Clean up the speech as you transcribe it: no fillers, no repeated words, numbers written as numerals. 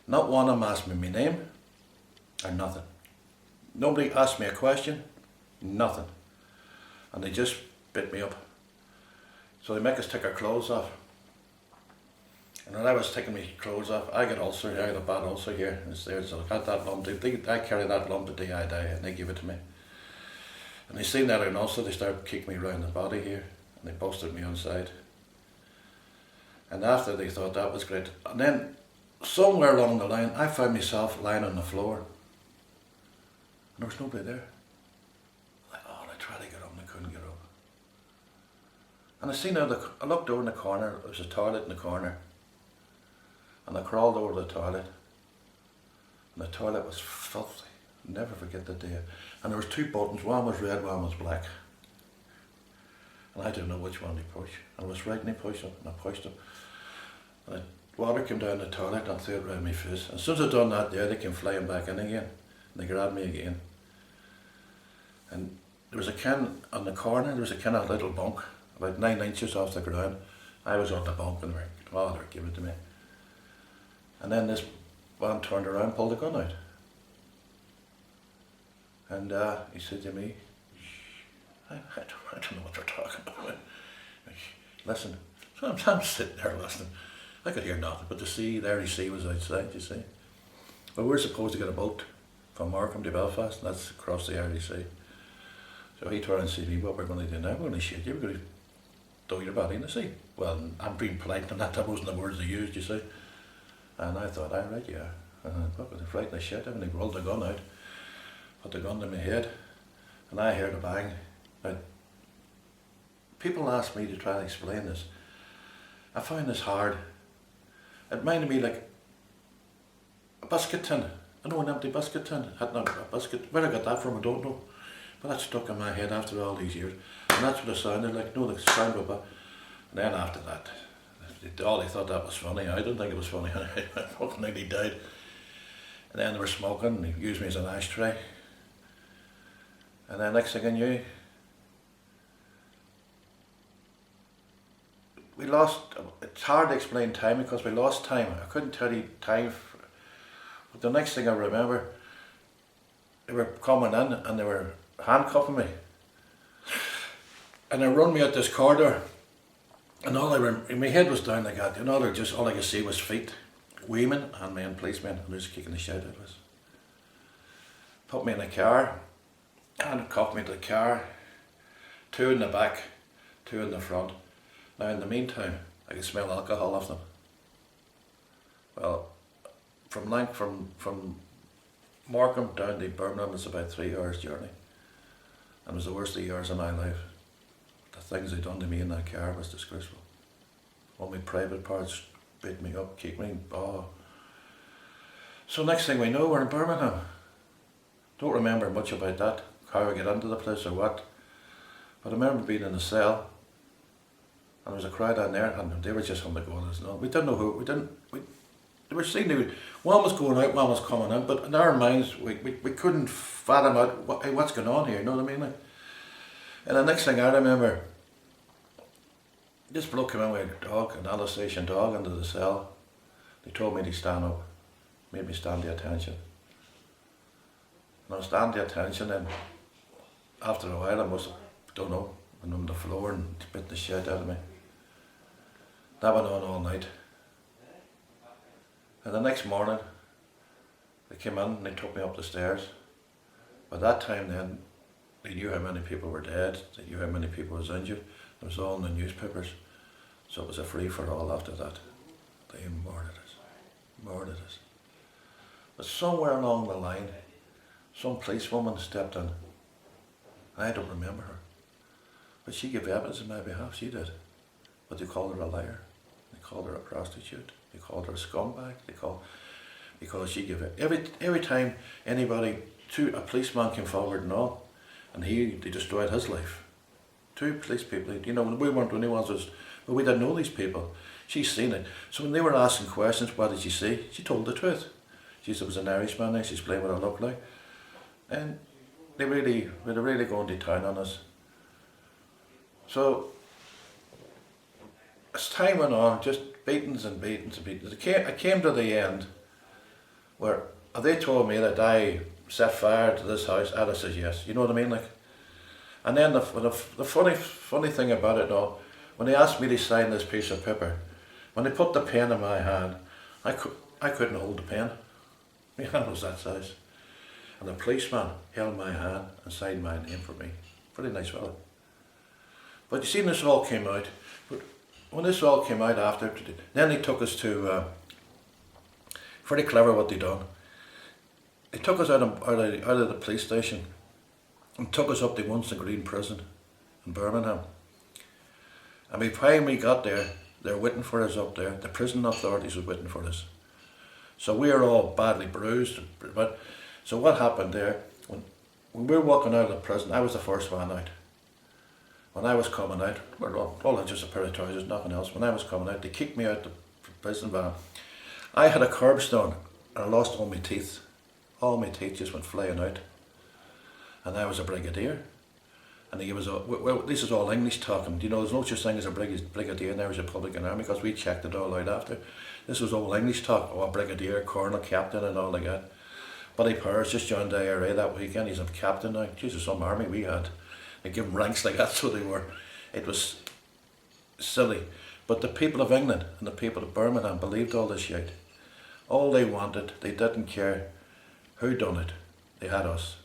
Not one of them asked me my name or nothing. Nobody asked me a question, nothing. And they just bit me up. So they make us take our clothes off. And when I was taking my clothes off, I got ulcer, I got a bad ulcer here. It's there, so I got that lump. I carry that lump the day I die, and they give it to me. And they seen that and also they started kicking me around the body here, and they busted me inside. And after they thought that was great. And then somewhere along the line, I found myself lying on the floor. And there was nobody there. Like, oh, and I tried to get up and I couldn't get up. And I looked over in the corner, there was a toilet in the corner. And I crawled over to the toilet. And the toilet was filthy. I'll never forget the day. And there was two buttons, one was red, one was black. And I didn't know which one to push. And I was right and I pushed them, and I pushed them. And water came down the toilet and I threw it around my face. And as soon as I'd done that there, they came flying back in again. And they grabbed me again. And there was a can on the corner, there was a kind of little bunk, about 9 inches off the ground. I was on the bunk and they were giving it to me. And then this man turned around and pulled a gun out. And he said to me, I don't know what they're talking about. Listen, so I'm sitting there listening. I could hear nothing, but the sea was outside, you see. Well, we're supposed to get a boat from Markham to Belfast, and that's across the Irish Sea. So he turned and said to me, what we're going to do now, we're going to shoot you, we're going to throw your body in the sea. Well, I'm being polite, and that wasn't the words they used, you see. And I thought, right, yeah. And what was the frightened the shit out, and they rolled the gun out, put the gun to my head, and I heard a bang. Now, people ask me to try to explain this. I find this hard. It reminded me like a biscuit tin. I know an empty biscuit tin. Had not a biscuit. Where I got that from, I don't know. But that stuck in my head after all these years. And that's what it sounded like. No, the sound of it. And then after that, they thought that was funny. I didn't think it was funny. I fucking nearly died. And then they were smoking, and they used me as an ashtray. And then next thing I knew, we lost, it's hard to explain time because we lost time. I couldn't tell you time. But the next thing I remember, they were coming in and they were handcuffing me. And they run me out this corridor. And my head was down like that. You know, all I could see was feet, women and men, policemen, and they was kicking the shit out of us. Put me in a car, handcuffed me to the car, 2 in the back, 2 in the front. Now in the meantime, I could smell alcohol off them. Well, from Markham down to Birmingham is about 3 hours journey. And it was the worst of years of my life. The things they done to me in that car was disgraceful. All my private parts beat me up, kicked me, So next thing we know, we're in Birmingham. Don't remember much about that, how I got into the place or what. But I remember being in a cell, and there was a crowd down there, and they were just on the go. We didn't know who, they were seeing, one was going out, one was coming in, but in our minds, we couldn't fathom out what's going on here, you know what I mean? And the next thing I remember, this bloke came in with a dog, an Alsatian dog, into the cell. They told me to stand up, made me stand to attention. And I was standing to attention, and after a while I must have, don't know, went on the floor and bit the shit out of me. That went on all night. And the next morning, they came in and they took me up the stairs. By that time then, they knew how many people were dead, they knew how many people was injured. It was all in the newspapers. So it was a free-for-all after that. They murdered us. But somewhere along the line, some policewoman stepped in. I don't remember her. But she gave evidence on my behalf, she did. But they called her a liar. They called her a prostitute. They called her a scumbag. Because she gave it. Every time a policeman came forward and all, and they destroyed his life. 2 police people, you know, we weren't the only ones, but we didn't know these people. She's seen it. So when they were asking questions, what did she say? She told the truth. She said it was an Irishman there, she explained what it looked like. And they were really going to town on us. So, as time went on, just beatings and beatings and beatings. I came to the end, where they told me that I set fire to this house, I'd have said yes. You know what I mean? Like, and then the funny thing about it all, when they asked me to sign this piece of paper, when they put the pen in my hand, I couldn't hold the pen. My hand was that size. And the policeman held my hand and signed my name for me. Pretty nice fella. But you see, this all came out. But when this all came out after, then they took us to, pretty clever what they done. They took us out of the police station and took us up to Winston Green prison in Birmingham. And by the time we got there, they were waiting for us up there. The prison authorities were waiting for us. So we were all badly bruised. But so what happened there, when we were walking out of the prison, I was the first one out. When I was coming out, well, all just a pair of trousers, nothing else. When I was coming out, they kicked me out the prison van. I had a curbstone and I lost all my teeth. All my teeth just went flying out. And I was a brigadier. And he was, well, this is all English talking. You know, there's no such thing as a brigadier in the Irish Republican Army, because we checked it all out after. This was all English talk, a brigadier, colonel, captain and all like that. Buddy Powers just joined the IRA that weekend, he's a captain now. Jesus, some army we had. They give him ranks like that, so they were. It was silly. But the people of England and the people of Birmingham believed all this shit. All they wanted, they didn't care who done it. They had us.